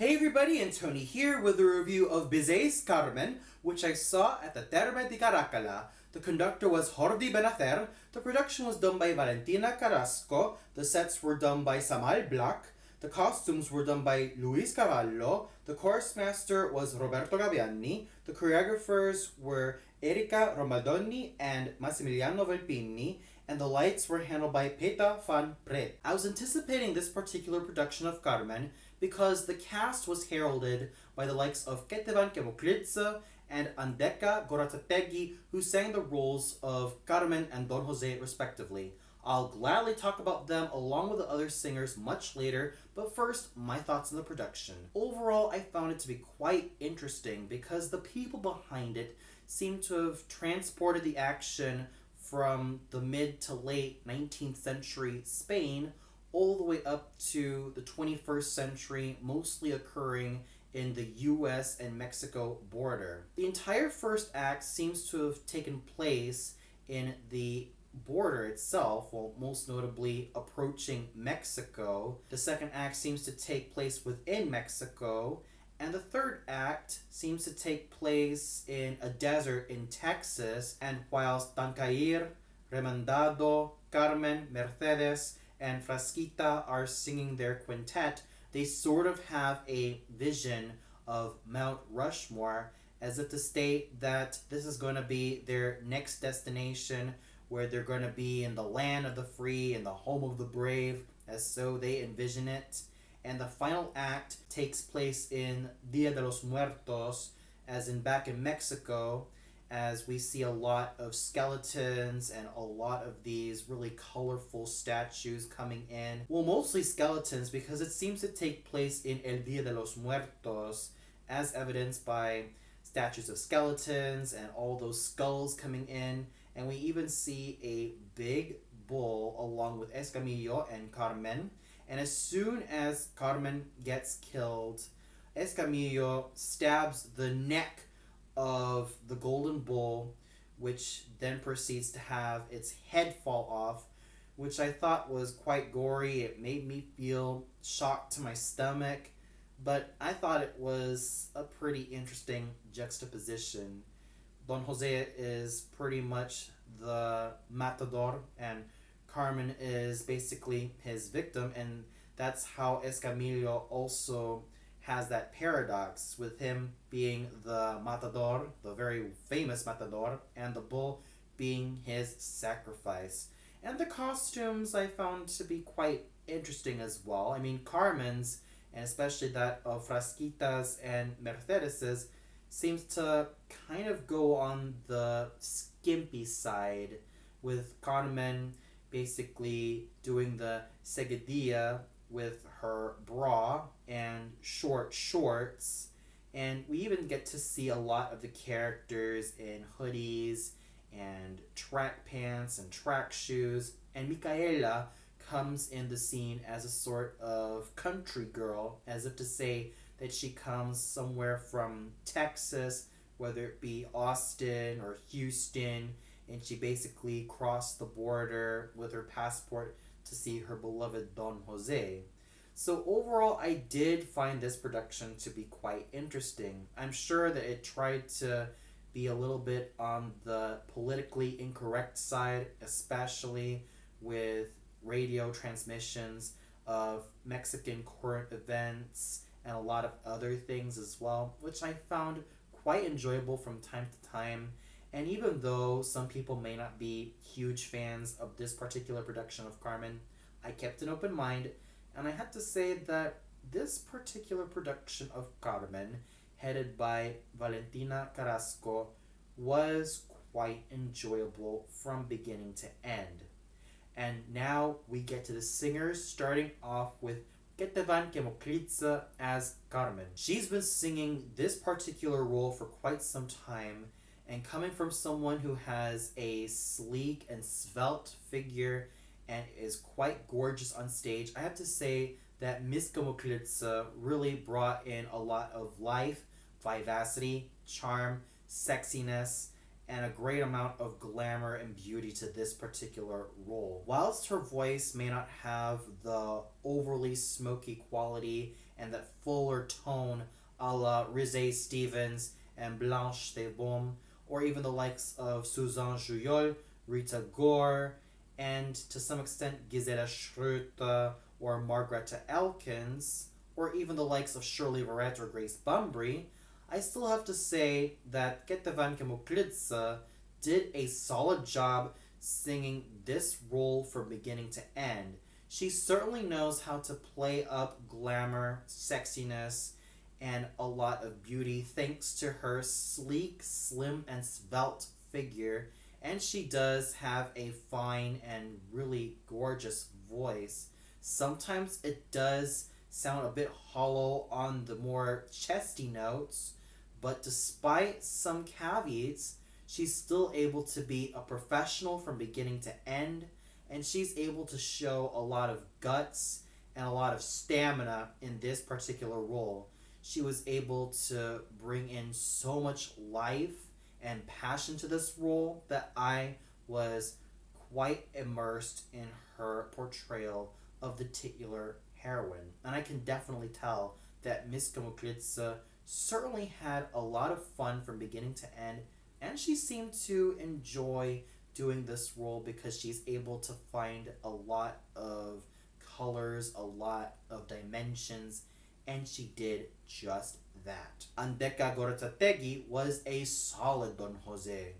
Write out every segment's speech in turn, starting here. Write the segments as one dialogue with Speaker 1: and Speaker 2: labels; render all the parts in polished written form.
Speaker 1: Hey everybody, and Tony here with a review of Bizet's Carmen, which I saw at the Terme de Caracalla. The conductor was Jordi Benacer, the production was done by Valentina Carrasco, the sets were done by Samal Black, the costumes were done by Luis Cavallo, the chorus master was Roberto Gaviani, the choreographers were Erika Romaldoni and Massimiliano Velpini, and the lights were handled by Peta van Pret. I was anticipating this particular production of Carmen because the cast was heralded by the likes of Ketevan Kemoklitsa and Andeka Goratategi, who sang the roles of Carmen and Don Jose respectively. I'll gladly talk about them along with the other singers much later, but first, my thoughts on the production. Overall, I found it to be quite interesting because the people behind it seem to have transported the action from the mid to late 19th century Spain all the way up to the 21st century, mostly occurring in the US and Mexico border. The entire first act seems to have taken place in the border itself, well, most notably approaching Mexico. The second act seems to take place within Mexico, and the third act seems to take place in a desert in Texas, and whilst Tancair, Remandado, Carmen, Mercedes, and Frasquita are singing their quintet, they sort of have a vision of Mount Rushmore, as if to state that this is going to be their next destination, where they're going to be in the land of the free and the home of the brave, as so they envision it. And the final act takes place in Dia de los Muertos, as in back in Mexico, as we see a lot of skeletons and a lot of these really colorful statues coming in. Well, mostly skeletons, because it seems to take place in El Dia de los Muertos, as evidenced by statues of skeletons and all those skulls coming in. And we even see a big bull along with Escamillo and Carmen. And as soon as Carmen gets killed, Escamillo stabs the neck of the golden bull, which then proceeds to have its head fall off, which I thought was quite gory. It made me feel shocked to my stomach, but I thought it was a pretty interesting juxtaposition. Don Jose is pretty much the matador, and Carmen is basically his victim, and that's how Escamillo also has that paradox, with him being the matador, the very famous matador, and the bull being his sacrifice. And the costumes I found to be quite interesting as well. I mean, Carmen's, and especially that of Frasquita's and Mercedes's, seems to kind of go on the skimpy side, with Carmen basically doing the seguidilla with her bra and short shorts. And we even get to see a lot of the characters in hoodies and track pants and track shoes. And Micaela comes in the scene as a sort of country girl, as if to say that she comes somewhere from Texas, whether it be Austin or Houston, and she basically crossed the border with her passport to see her beloved Don Jose. So overall, I did find this production to be quite interesting. I'm sure that it tried to be a little bit on the politically incorrect side, especially with radio transmissions of Mexican current events and a lot of other things as well, which I found quite enjoyable from time to time. And even though some people may not be huge fans of this particular production of Carmen, I kept an open mind, and I had to say that this particular production of Carmen, headed by Valentina Carrasco, was quite enjoyable from beginning to end. And now we get to the singers, starting off with Ketevan Kemoklitsa as Carmen. She's been singing this particular role for quite some time, and coming from someone who has a sleek and svelte figure and is quite gorgeous on stage, I have to say that Miss Kemoklitsa really brought in a lot of life, vivacity, charm, sexiness, and a great amount of glamour and beauty to this particular role. Whilst her voice may not have the overly smoky quality and that fuller tone a la Rizet Stevens and Blanche de Baume, or even the likes of Suzanne Jouyol, Rita Gore, and to some extent Gisela Schröter or Margareta Elkins, or even the likes of Shirley Verrett or Grace Bumbry, I still have to say that Ketevan Kemoklitsa did a solid job singing this role from beginning to end. She certainly knows how to play up glamour, sexiness, and a lot of beauty thanks to her sleek, slim, and svelte figure. And she does have a fine and really gorgeous voice. Sometimes it does sound a bit hollow on the more chesty notes, but despite some caveats, she's still able to be a professional from beginning to end, and she's able to show a lot of guts and a lot of stamina in this particular role. She was able to bring in so much life and passion to this role that I was quite immersed in her portrayal of the titular heroine. And I can definitely tell that Miss Kamuklitsa certainly had a lot of fun from beginning to end, and she seemed to enjoy doing this role because she's able to find a lot of colors, a lot of dimensions, and she did just that. Andeka Goratategi was a solid Don Jose.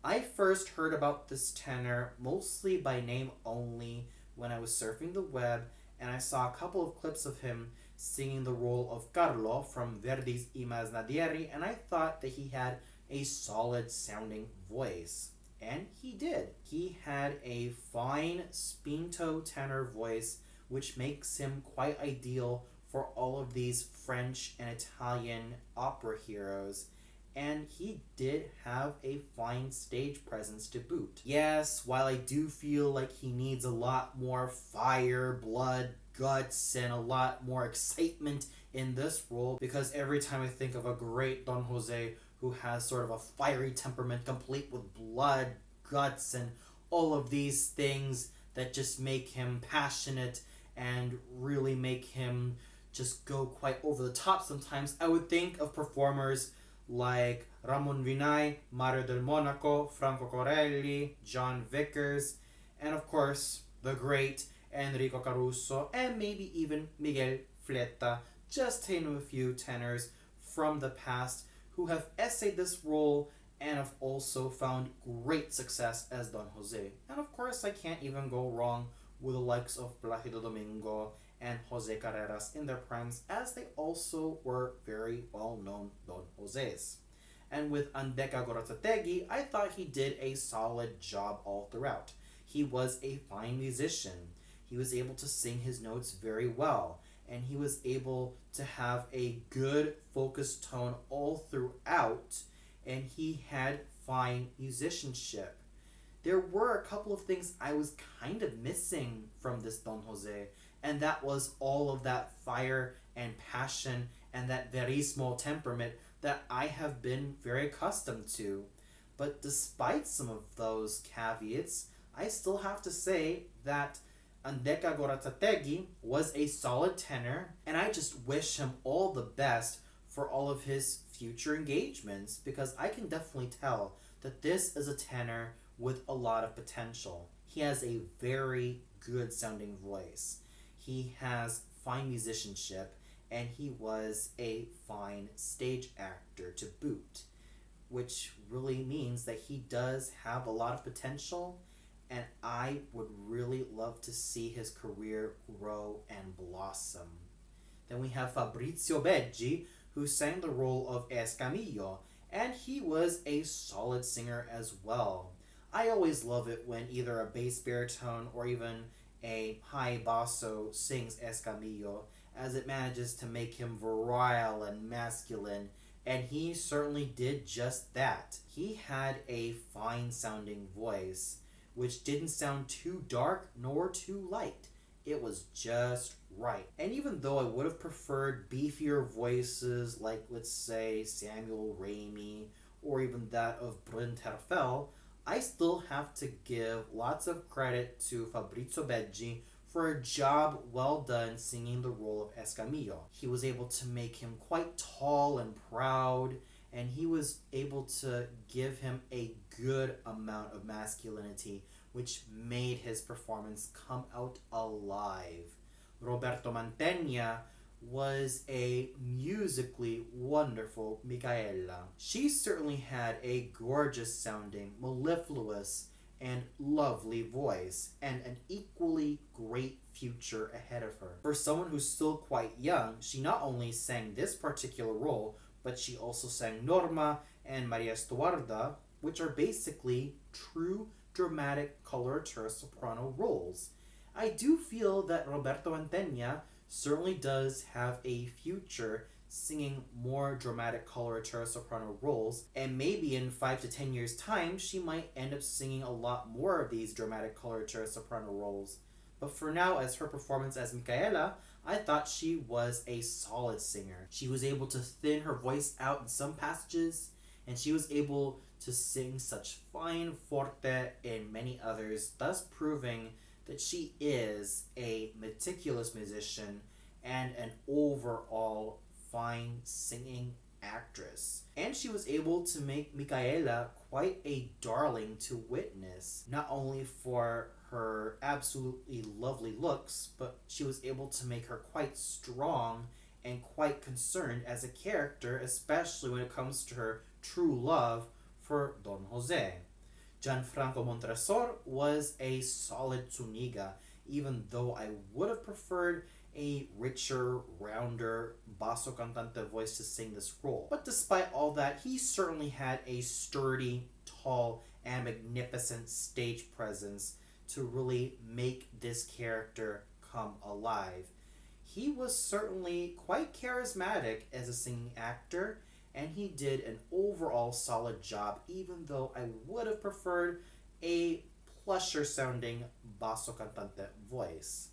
Speaker 1: I first heard about this tenor mostly by name only when I was surfing the web, and I saw a couple of clips of him singing the role of Carlo from Verdi's I Masnadieri, and I thought that he had a solid sounding voice. And he did. He had a fine spinto tenor voice, which makes him quite ideal for all of these French and Italian opera heroes. And he did have a fine stage presence to boot. Yes, while I do feel like he needs a lot more fire, blood, guts, and a lot more excitement in this role, because every time I think of a great Don Jose who has sort of a fiery temperament complete with blood, guts, and all of these things that just make him passionate and really make him just go quite over the top sometimes, I would think of performers like Ramon Vinay, Mario del Monaco, Franco Corelli, John Vickers, and of course the great Enrico Caruso, and maybe even Miguel Fleta, just to name a few tenors from the past who have essayed this role and have also found great success as Don Jose. And of course, I can't even go wrong with the likes of Placido Domingo and Jose Carreras in their primes, as they also were very well-known Don Joses. And with Andeka Goratategi, I thought he did a solid job all throughout. He was a fine musician. He was able to sing his notes very well, and he was able to have a good focused tone all throughout, and he had fine musicianship. There were a couple of things I was kind of missing from this Don Jose, and that was all of that fire and passion and that verismo temperament that I have been very accustomed to. But despite some of those caveats, I still have to say that Andeka Goratategi was a solid tenor, and I just wish him all the best for all of his future engagements, because I can definitely tell that this is a tenor with a lot of potential. He has a very good sounding voice. He has fine musicianship, and he was a fine stage actor to boot, which really means that he does have a lot of potential, and I would really love to see his career grow and blossom. Then we have Fabrizio Beggi, who sang the role of Escamillo, and he was a solid singer as well. I always love it when either a bass baritone or even a high basso sings Escamillo, as it manages to make him virile and masculine, and he certainly did just that. He had a fine sounding voice, which didn't sound too dark nor too light. It was just right. And even though I would have preferred beefier voices like, let's say, Samuel Ramey or even that of Bryn Terfel, I still have to give lots of credit to Fabrizio Beggi for a job well done singing the role of Escamillo. He was able to make him quite tall and proud, and he was able to give him a good amount of masculinity, which made his performance come out alive. Roberto Mantegna was a musically wonderful Micaela. She certainly had a gorgeous sounding, mellifluous, and lovely voice, and an equally great future ahead of her. For someone who's still quite young, she not only sang this particular role, but she also sang Norma and Maria Estuarda, which are basically true dramatic coloratura soprano roles. I do feel that Roberto Mantegna certainly does have a future singing more dramatic coloratura soprano roles, and maybe in 5 to 10 years time she might end up singing a lot more of these dramatic coloratura soprano roles. But for now, as her performance as Micaela, I thought she was a solid singer. She was able to thin her voice out in some passages, and she was able to sing such fine forte in many others, thus proving that she is a meticulous musician and an overall fine singing actress. And she was able to make Micaela quite a darling to witness, not only for her absolutely lovely looks, but she was able to make her quite strong and quite concerned as a character, especially when it comes to her true love for Don Jose. Gianfranco Montresor was a solid Zuniga, even though I would have preferred a richer, rounder, basso cantante voice to sing this role. But despite all that, he certainly had a sturdy, tall, and magnificent stage presence to really make this character come alive. He was certainly quite charismatic as a singing actor, and he did an overall solid job, even though I would have preferred a plusher sounding basso cantante voice.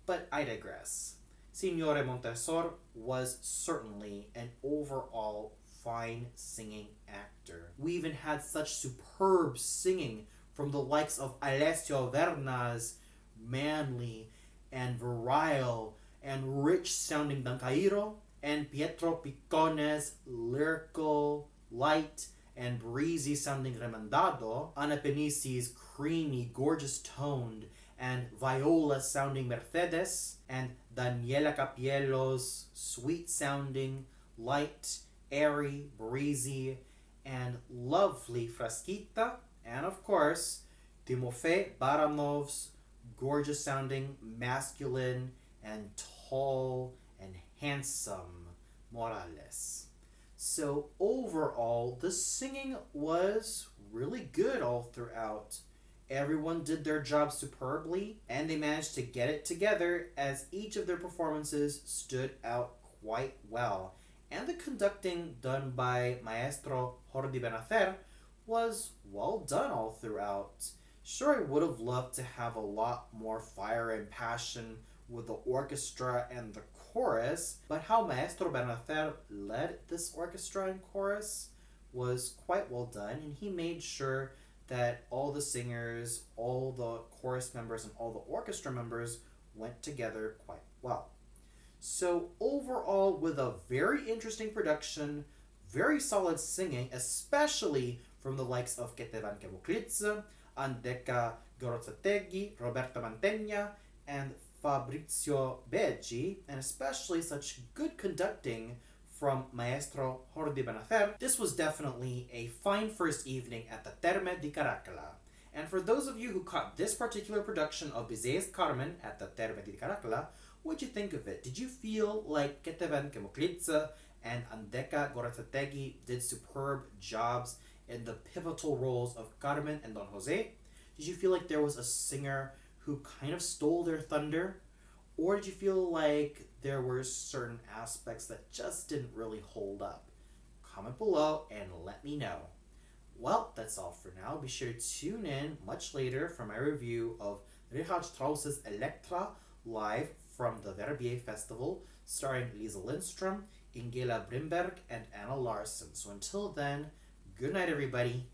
Speaker 1: But I digress. Signore Montresor was certainly an overall fine singing actor. We even had such superb singing from the likes of Alessio Verna's manly and virile and rich sounding Dancairo, and Pietro Piccone's lyrical, light, and breezy sounding Remandado, Ana Penisi's creamy, gorgeous toned, and viola sounding Mercedes, and Daniela Capiello's sweet sounding, light, airy, breezy, and lovely Frasquita, and of course, Timofey Baramov's gorgeous sounding, masculine, and tall, and handsome Morales. So overall, the singing was really good all throughout. Everyone did their job superbly, and they managed to get it together as each of their performances stood out quite well. And the conducting done by Maestro Jordi Benacer was well done all throughout. Sure, I would have loved to have a lot more fire and passion with the orchestra and the chorus, but how Maestro Benacer led this orchestra and chorus was quite well done, and he made sure that all the singers, all the chorus members, and all the orchestra members went together quite well. So overall, with a very interesting production, very solid singing, especially from the likes of Ketevan Kemuklitsa, Andeka Gorozategui, Roberto Mantegna, and Fabrizio Beggi, and especially such good conducting from Maestro Jordi Benacer, this was definitely a fine first evening at the Terme di Caracalla. And for those of you who caught this particular production of Bizet's Carmen at the Terme di Caracalla, what'd you think of it? Did you feel like Ketevan Kemuklitsa and Andeka Gorozategui did superb jobs in the pivotal roles of Carmen and Don Jose? Did you feel like there was a singer who kind of stole their thunder? Or did you feel like there were certain aspects that just didn't really hold up? Comment below and let me know. Well, that's all for now. Be sure to tune in much later for my review of Richard Strauss's Elektra live from the Verbier Festival, starring Lisa Lindstrom, Ingela Brimberg, and Anna Larson. So until then, good night everybody.